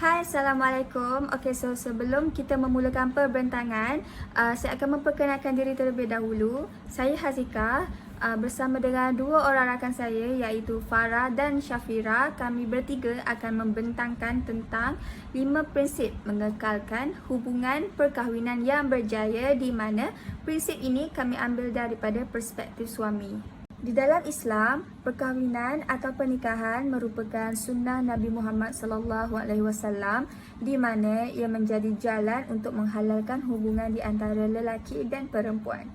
Hai, Assalamualaikum. Okey, so sebelum kita memulakan perbincangan, saya akan memperkenalkan diri terlebih dahulu. Saya Hazika, bersama dengan dua orang rakan saya iaitu Farah dan Syafira. Kami bertiga akan membentangkan tentang 5 prinsip mengekalkan hubungan perkahwinan yang berjaya, di mana prinsip ini kami ambil daripada perspektif suami. Di dalam Islam, perkahwinan atau pernikahan merupakan sunnah Nabi Muhammad SAW, di mana ia menjadi jalan untuk menghalalkan hubungan di antara lelaki dan perempuan.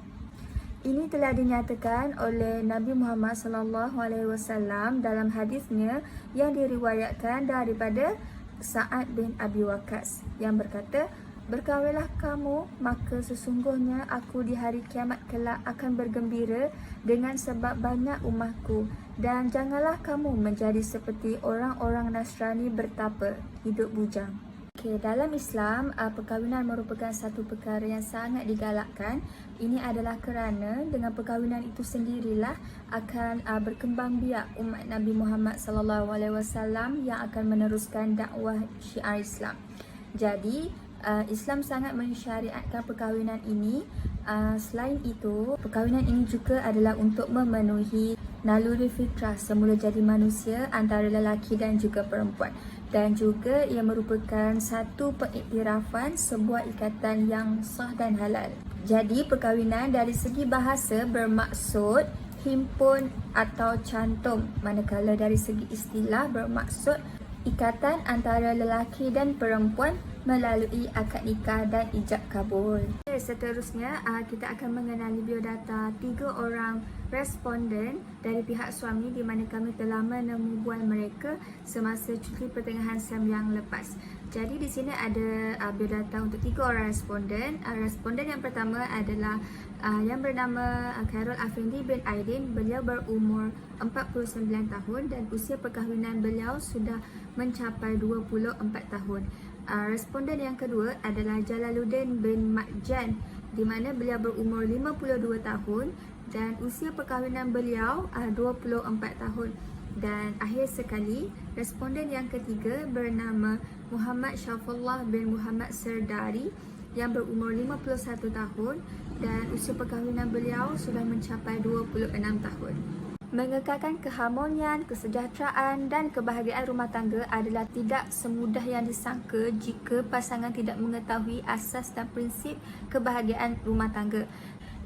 Ini telah dinyatakan oleh Nabi Muhammad SAW dalam hadisnya yang diriwayatkan daripada Sa'ad bin Abi Waqqas yang berkata, "Berkahwinlah kamu, maka sesungguhnya aku di hari kiamat kelak akan bergembira dengan sebab banyak umatku, dan janganlah kamu menjadi seperti orang-orang Nasrani bertapa, hidup bujang." Okey, dalam Islam, perkahwinan merupakan satu perkara yang sangat digalakkan. Ini adalah kerana dengan perkahwinan itu sendirilah akan berkembang biak umat Nabi Muhammad SAW yang akan meneruskan dakwah syiar Islam. Jadi, Islam sangat mensyariatkan perkahwinan ini. Selain itu, perkahwinan ini juga adalah untuk memenuhi naluri fitrah semula jadi manusia antara lelaki dan juga perempuan. Dan juga ia merupakan satu pengiktirafan sebuah ikatan yang sah dan halal. Jadi, perkahwinan dari segi bahasa bermaksud himpun atau cantum, manakala dari segi istilah bermaksud ikatan antara lelaki dan perempuan melalui akad nikah dan ijab kabul. Seterusnya, kita akan mengenali biodata 3 orang responden dari pihak suami, di mana kami telah menemu bual mereka semasa cuti pertengahan SEM yang lepas. Jadi di sini ada biodata untuk 3 orang responden. Responden yang pertama adalah yang bernama Khairul Afindi bin Aidin. Beliau berumur 49 tahun dan usia perkahwinan beliau sudah mencapai 24 tahun. Responden yang kedua adalah Jalaluddin bin Makjan, di mana beliau berumur 52 tahun dan usia perkahwinan beliau 24 tahun. Dan akhir sekali, responden yang ketiga bernama Muhammad Syafullah bin Muhammad Serdari yang berumur 51 tahun dan usia perkahwinan beliau sudah mencapai 26 tahun. Mengekalkan keharmonian, kesejahteraan dan kebahagiaan rumah tangga adalah tidak semudah yang disangka jika pasangan tidak mengetahui asas dan prinsip kebahagiaan rumah tangga.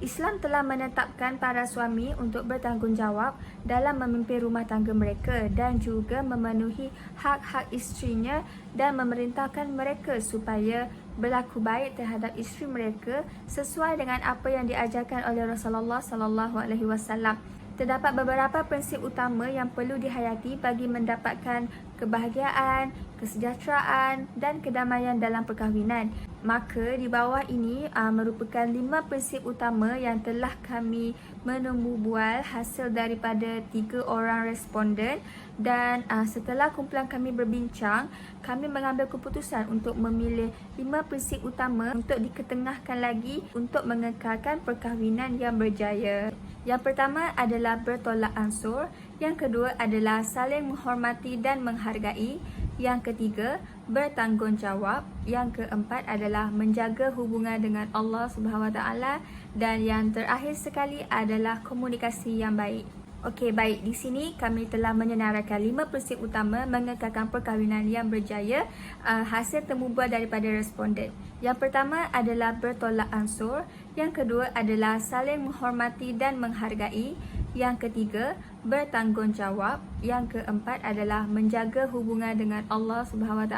Islam telah menetapkan para suami untuk bertanggungjawab dalam memimpin rumah tangga mereka dan juga memenuhi hak-hak isterinya dan memerintahkan mereka supaya berlaku baik terhadap isteri mereka sesuai dengan apa yang diajarkan oleh Rasulullah SAW. Terdapat beberapa prinsip utama yang perlu dihayati bagi mendapatkan kebahagiaan, kesejahteraan dan kedamaian dalam perkahwinan. Maka di bawah ini merupakan 5 prinsip utama yang telah kami menemu bual hasil daripada 3 orang responden. Dan setelah kumpulan kami berbincang, kami mengambil keputusan untuk memilih 5 prinsip utama untuk diketengahkan lagi untuk mengekalkan perkahwinan yang berjaya. Yang pertama adalah bertolak ansur, yang kedua adalah saling menghormati dan menghargai, yang ketiga bertanggungjawab, yang keempat adalah menjaga hubungan dengan Allah SWT, dan yang terakhir sekali adalah komunikasi yang baik. Okey, baik. Di sini kami telah menyenaraikan 5 prinsip utama mengekalkan perkahwinan yang berjaya, hasil temu bual daripada responden. Yang pertama adalah bertolak ansur, yang kedua adalah saling menghormati dan menghargai, yang ketiga bertanggungjawab, yang keempat adalah menjaga hubungan dengan Allah SWT,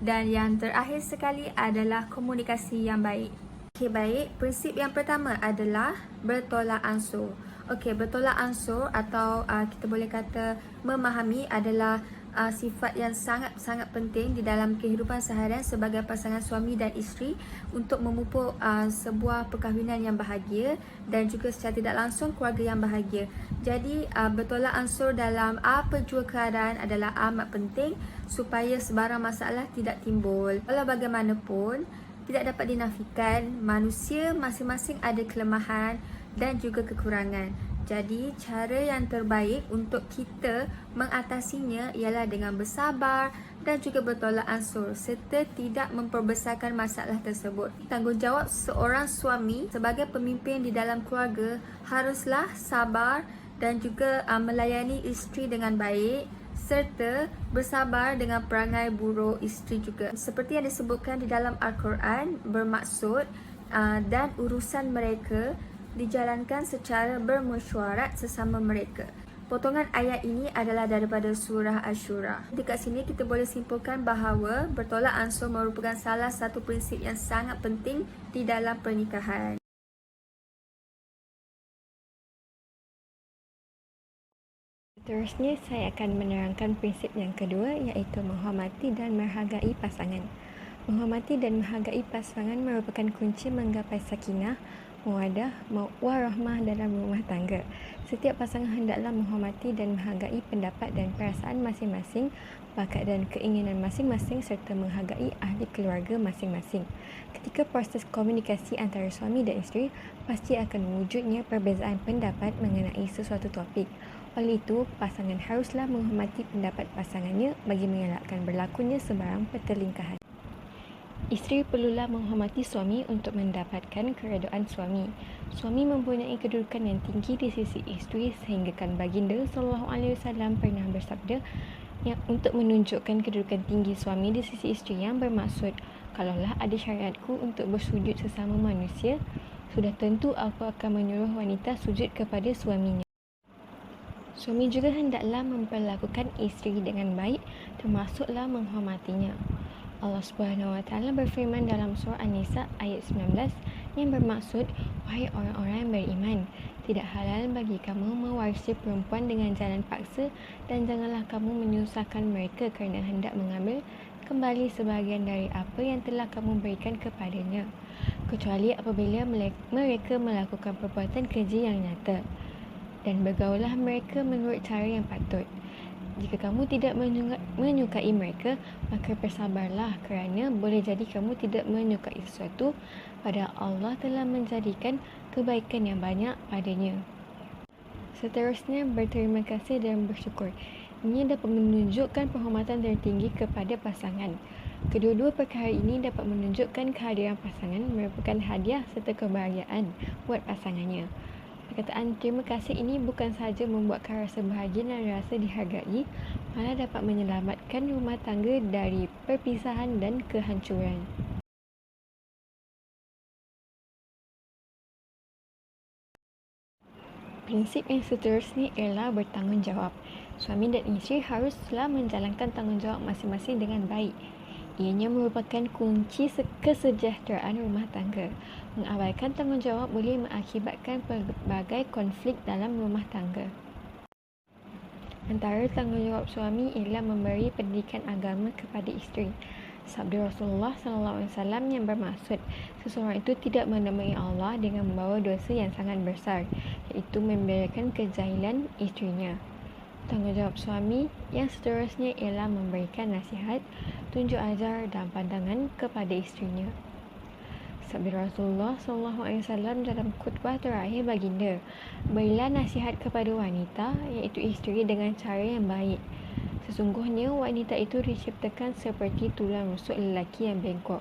dan yang terakhir sekali adalah komunikasi yang baik. Okey, baik. Prinsip yang pertama adalah bertolak ansur. Okey, bertolak ansur atau kita boleh kata memahami adalah sifat yang sangat-sangat penting di dalam kehidupan seharian sebagai pasangan suami dan isteri untuk memupuk sebuah perkahwinan yang bahagia dan juga secara tidak langsung keluarga yang bahagia. Jadi bertolak ansur dalam apa jua keadaan adalah amat penting supaya sebarang masalah tidak timbul. Walau bagaimanapun, tidak dapat dinafikan manusia masing-masing ada kelemahan dan juga kekurangan. Jadi, cara yang terbaik untuk kita mengatasinya ialah dengan bersabar, dan juga bertolak ansur serta tidak memperbesarkan masalah tersebut. Tanggungjawab seorang suami sebagai pemimpin di dalam keluarga haruslah sabar dan juga melayani isteri dengan baik serta bersabar dengan perangai buruk isteri juga. Seperti yang disebutkan di dalam Al-Quran, bermaksud dan urusan mereka dijalankan secara bermesyuarat sesama mereka. Potongan ayat ini adalah daripada surah Asy-Syura. Dekat sini kita boleh simpulkan bahawa bertolak ansur merupakan salah satu prinsip yang sangat penting di dalam pernikahan. Seterusnya, saya akan menerangkan prinsip yang kedua, iaitu menghormati dan menghargai pasangan. Menghormati dan menghargai pasangan merupakan kunci menggapai sakinah, mawaddah, warahmah dalam rumah tangga. Setiap pasangan hendaklah menghormati dan menghargai pendapat dan perasaan masing-masing, bakat dan keinginan masing-masing serta menghargai ahli keluarga masing-masing. Ketika proses komunikasi antara suami dan isteri, pasti akan wujudnya perbezaan pendapat mengenai sesuatu topik. Oleh itu, pasangan haruslah menghormati pendapat pasangannya bagi mengelakkan berlakunya sebarang pertelingkahan. Isteri perlulah menghormati suami untuk mendapatkan keredaan suami. Suami mempunyai kedudukan yang tinggi di sisi isteri sehinggakan baginda SAW pernah bersabda yang untuk menunjukkan kedudukan tinggi suami di sisi isteri yang bermaksud, kalaulah ada syariatku untuk bersujud sesama manusia, sudah tentu aku akan menyuruh wanita sujud kepada suaminya. Suami juga hendaklah memperlakukan isteri dengan baik, termasuklah menghormatinya. Allah Subhanahu Wa Taala berfirman dalam surah An-Nisa ayat 19 yang bermaksud, wahai orang-orang yang beriman, tidak halal bagi kamu mewarisi perempuan dengan jalan paksa dan janganlah kamu menyusahkan mereka kerana hendak mengambil kembali sebahagian dari apa yang telah kamu berikan kepadanya, kecuali apabila mereka melakukan perbuatan keji yang nyata. Dan bergaulah mereka menurut cara yang patut. Jika kamu tidak menyukai mereka, maka bersabarlah kerana boleh jadi kamu tidak menyukai sesuatu padahal Allah telah menjadikan kebaikan yang banyak padanya. Seterusnya, berterima kasih dan bersyukur. Ini dapat menunjukkan penghormatan tertinggi kepada pasangan. Kedua-dua perkara ini dapat menunjukkan kehadiran pasangan merupakan hadiah serta kebahagiaan buat pasangannya. Perkataan terima kasih ini bukan sahaja membuatkan rasa bahagia dan rasa dihargai, malah dapat menyelamatkan rumah tangga dari perpisahan dan kehancuran. Prinsip yang seterusnya ialah bertanggungjawab. Suami dan isteri haruslah menjalankan tanggungjawab masing-masing dengan baik. Ianya merupakan kunci kesejahteraan rumah tangga. Mengabaikan tanggungjawab boleh mengakibatkan pelbagai konflik dalam rumah tangga. Antara tanggungjawab suami ialah memberi pendidikan agama kepada isteri. Sabda Rasulullah SAW yang bermaksud, seseorang itu tidak menemui Allah dengan membawa dosa yang sangat besar, iaitu membiarkan kejahilan isterinya. Tanggungjawab suami yang seterusnya ialah memberikan nasihat, tunjuk ajar dan pandangan kepada isterinya. Sabda Rasulullah SAW dalam khutbah terakhir baginda, berilah nasihat kepada wanita, iaitu isteri dengan cara yang baik. Sesungguhnya wanita itu diciptakan seperti tulang rusuk lelaki yang bengkok.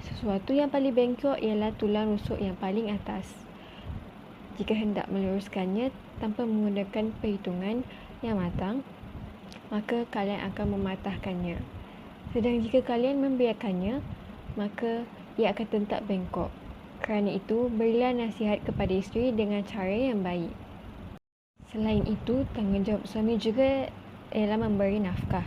Sesuatu yang paling bengkok ialah tulang rusuk yang paling atas. Jika hendak meluruskannya tanpa menggunakan perhitungan yang matang, maka kalian akan mematahkannya. Sedang jika kalian membiarkannya, maka ia akan tetap bengkok. Kerana itu, berilah nasihat kepada isteri dengan cara yang baik. Selain itu, tanggungjawab suami juga ialah memberi nafkah.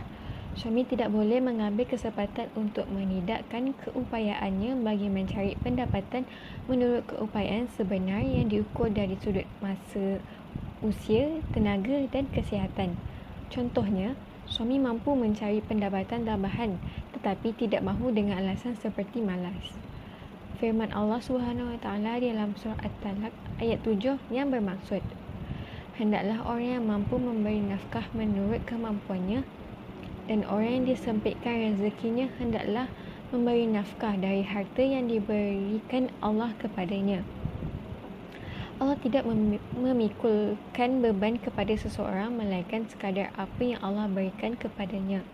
Suami tidak boleh mengambil kesempatan untuk menidakkan keupayaannya bagi mencari pendapatan menurut keupayaan sebenar yang diukur dari sudut masa, usia, tenaga dan kesihatan. Contohnya, suami mampu mencari pendapatan tambahan tetapi tidak mahu dengan alasan seperti malas. Firman Allah Subhanahu Wa Taala dalam surah At-Talaq ayat 7 yang bermaksud, hendaklah orang yang mampu memberi nafkah menurut kemampuannya dan orang yang disempitkan rezekinya hendaklah memberi nafkah dari harta yang diberikan Allah kepadanya. Allah tidak memikulkan beban kepada seseorang melainkan sekadar apa yang Allah berikan kepadanya.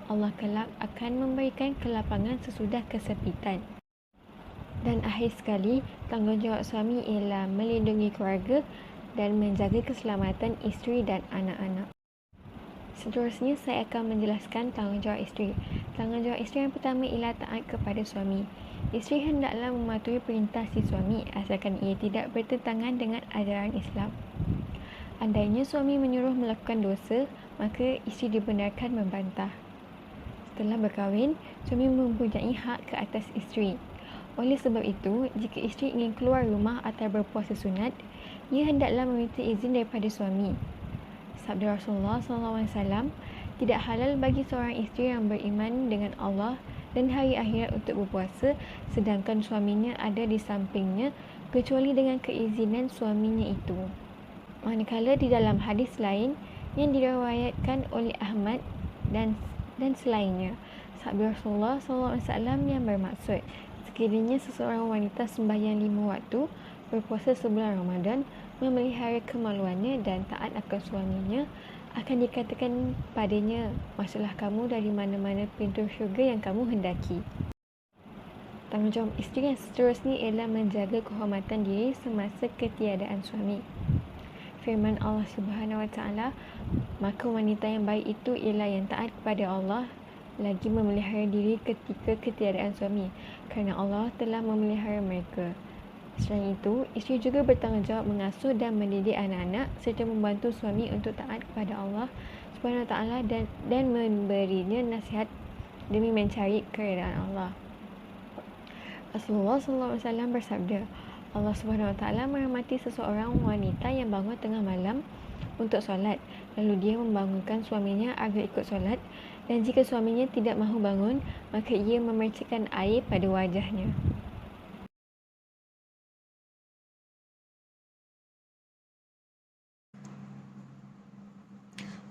Allah kelak akan memberikan kelapangan sesudah kesempitan. Dan akhir sekali, tanggungjawab suami ialah melindungi keluarga dan menjaga keselamatan isteri dan anak-anak. Seterusnya, saya akan menjelaskan tanggungjawab isteri. Tanggungjawab isteri yang pertama ialah taat kepada suami. Isteri hendaklah mematuhi perintah si suami asalkan ia tidak bertentangan dengan ajaran Islam. Andainya suami menyuruh melakukan dosa, maka isteri dibenarkan membantah. Setelah berkahwin, suami mempunyai hak ke atas isteri. Oleh sebab itu, jika isteri ingin keluar rumah atau berpuasa sunat, ia hendaklah meminta izin daripada suami. Sabda Rasulullah SAW, tidak halal bagi seorang isteri yang beriman dengan Allah dan hari akhirat untuk berpuasa sedangkan suaminya ada di sampingnya kecuali dengan keizinan suaminya itu. Manakala di dalam hadis lain yang diriwayatkan oleh Ahmad dan selainnya, sabda Rasulullah SAW yang bermaksud, sekiranya seseorang wanita sembahyang 5 waktu, berpuasa sebulan Ramadan, memelihara kemaluannya dan taat akan suaminya, akan dikatakan padanya, masuklah kamu dari mana-mana pintu syurga yang kamu hendaki. Tanggungjawab isteri yang seterusnya ialah menjaga kehormatan diri semasa ketiadaan suami. Firman Allah Subhanahu Wa Taala, maka wanita yang baik itu ialah yang taat kepada Allah lagi memelihara diri ketika ketiadaan suami, kerana Allah telah memelihara mereka. Selain itu, isteri juga bertanggungjawab mengasuh dan mendidik anak-anak serta membantu suami untuk taat kepada Allah Subhanahu Wa Taala dan memberinya nasihat demi mencari keredaan Allah. Rasulullah SAW bersabda, Allah Subhanahu Wa Taala merahmati seseorang wanita yang bangun tengah malam untuk solat, lalu dia membangunkan suaminya agar ikut solat, dan jika suaminya tidak mahu bangun, maka ia memercikkan air pada wajahnya.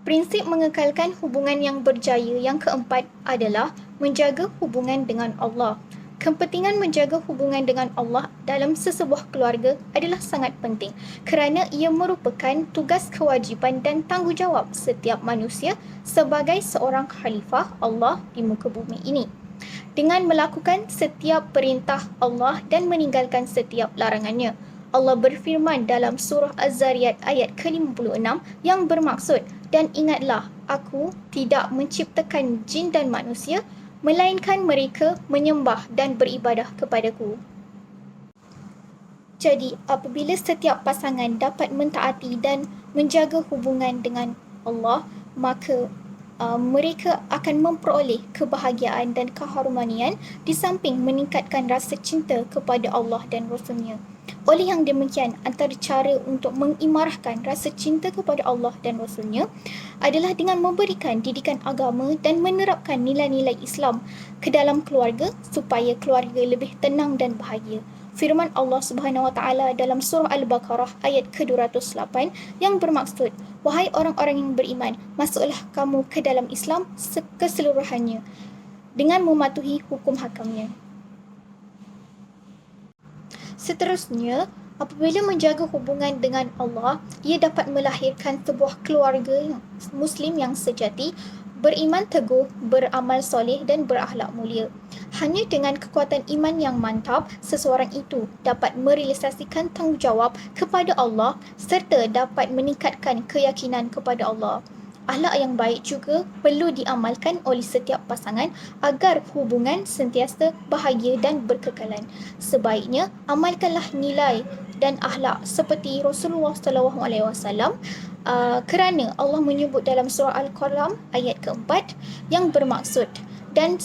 Prinsip mengekalkan hubungan yang berjaya yang keempat adalah menjaga hubungan dengan Allah. Kepentingan menjaga hubungan dengan Allah dalam sesebuah keluarga adalah sangat penting kerana ia merupakan tugas kewajipan dan tanggungjawab setiap manusia sebagai seorang khalifah Allah di muka bumi ini. Dengan melakukan setiap perintah Allah dan meninggalkan setiap larangannya, Allah berfirman dalam surah Az-Zariyat ayat ke-56 yang bermaksud, dan ingatlah, aku tidak menciptakan jin dan manusia, melainkan mereka menyembah dan beribadah kepadaku. Jadi, apabila setiap pasangan dapat mentaati dan menjaga hubungan dengan Allah, maka mereka akan memperoleh kebahagiaan dan keharmonian di samping meningkatkan rasa cinta kepada Allah dan Rasul-Nya. Oleh yang demikian, antara cara untuk mengimarahkan rasa cinta kepada Allah dan Rasul-Nya adalah dengan memberikan didikan agama dan menerapkan nilai-nilai Islam ke dalam keluarga supaya keluarga lebih tenang dan bahagia. Firman Allah Subhanahu Wa Taala dalam surah Al-Baqarah ayat ke-208 yang bermaksud, wahai orang-orang yang beriman, masuklah kamu ke dalam Islam keseluruhannya dengan mematuhi hukum hakamnya. Seterusnya, apabila menjaga hubungan dengan Allah, ia dapat melahirkan sebuah keluarga Muslim yang sejati, beriman teguh, beramal soleh dan berakhlak mulia. Hanya dengan kekuatan iman yang mantap, seseorang itu dapat merealisasikan tanggungjawab kepada Allah serta dapat meningkatkan keyakinan kepada Allah. Akhlak yang baik juga perlu diamalkan oleh setiap pasangan agar hubungan sentiasa bahagia dan berkekalan. Sebaiknya, amalkanlah nilai dan akhlak seperti Rasulullah SAW kerana Allah menyebut dalam surah Al-Qalam ayat keempat yang bermaksud, dan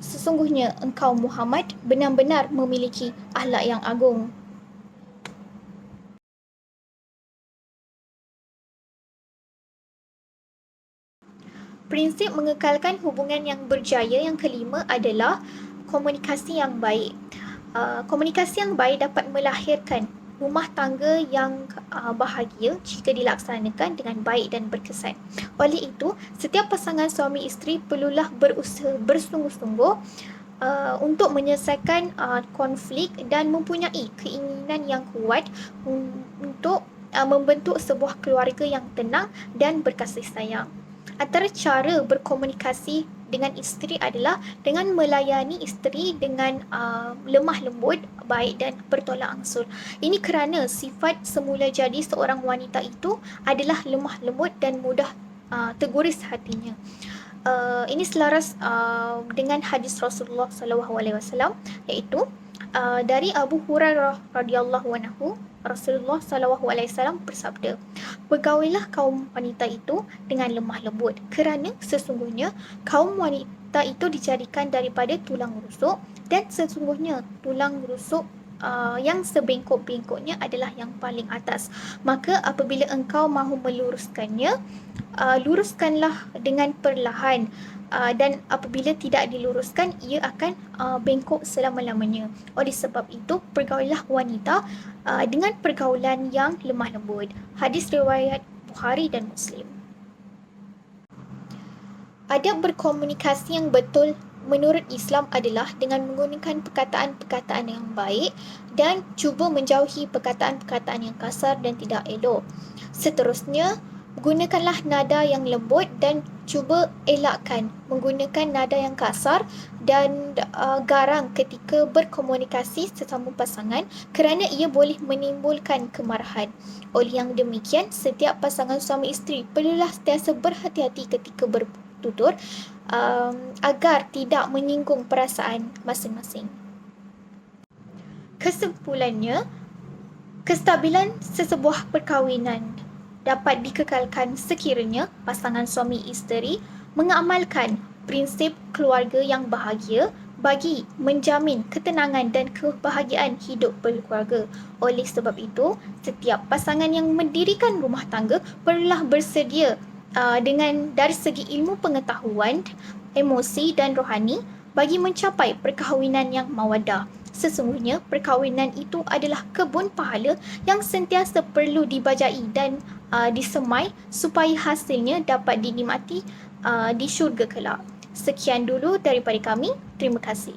sesungguhnya engkau Muhammad benar-benar memiliki akhlak yang agung. Prinsip mengekalkan hubungan yang berjaya yang kelima adalah komunikasi yang baik. Komunikasi yang baik dapat melahirkan rumah tangga yang bahagia jika dilaksanakan dengan baik dan berkesan. Oleh itu, setiap pasangan suami isteri perlulah berusaha bersungguh-sungguh untuk menyelesaikan konflik dan mempunyai keinginan yang kuat untuk membentuk sebuah keluarga yang tenang dan berkasih sayang. Antara cara berkomunikasi dengan isteri adalah dengan melayani isteri dengan lemah lembut, baik dan bertolak ansur. Ini kerana sifat semula jadi seorang wanita itu adalah lemah lembut dan mudah terguris hatinya. Ini selaras dengan hadis Rasulullah SAW, iaitu dari Abu Hurairah radhiyallahu anhu, Rasulullah SAW bersabda, "Bergaulilah kaum wanita itu dengan lemah lembut, kerana sesungguhnya kaum wanita itu dijadikan daripada tulang rusuk, dan sesungguhnya tulang rusuk yang sebengkok-bengkoknya adalah yang paling atas. Maka apabila engkau mahu meluruskannya, luruskanlah dengan perlahan, dan apabila tidak diluruskan, ia akan bengkok selama-lamanya. Oleh sebab itu, pergaulilah wanita dengan pergaulan yang lemah lembut." Hadis riwayat Bukhari dan Muslim. Adab berkomunikasi yang betul menurut Islam adalah dengan menggunakan perkataan-perkataan yang baik dan cuba menjauhi perkataan-perkataan yang kasar dan tidak elok. Seterusnya, gunakanlah nada yang lembut dan cuba elakkan menggunakan nada yang kasar dan garang ketika berkomunikasi sesama pasangan, kerana ia boleh menimbulkan kemarahan. Oleh yang demikian, setiap pasangan suami isteri perlulah sentiasa berhati-hati ketika bertutur agar tidak menyinggung perasaan masing-masing. Kesimpulannya, kestabilan sesebuah perkahwinan dapat dikekalkan sekiranya pasangan suami isteri mengamalkan prinsip keluarga yang bahagia bagi menjamin ketenangan dan kebahagiaan hidup berkeluarga. Oleh sebab itu, setiap pasangan yang mendirikan rumah tangga perlulah bersedia dengan dari segi ilmu pengetahuan, emosi dan rohani bagi mencapai perkahwinan yang mawaddah. Sesungguhnya perkahwinan itu adalah kebun pahala yang sentiasa perlu dibajai dan disemai supaya hasilnya dapat dinikmati di syurga kelak. Sekian dulu daripada kami. Terima kasih.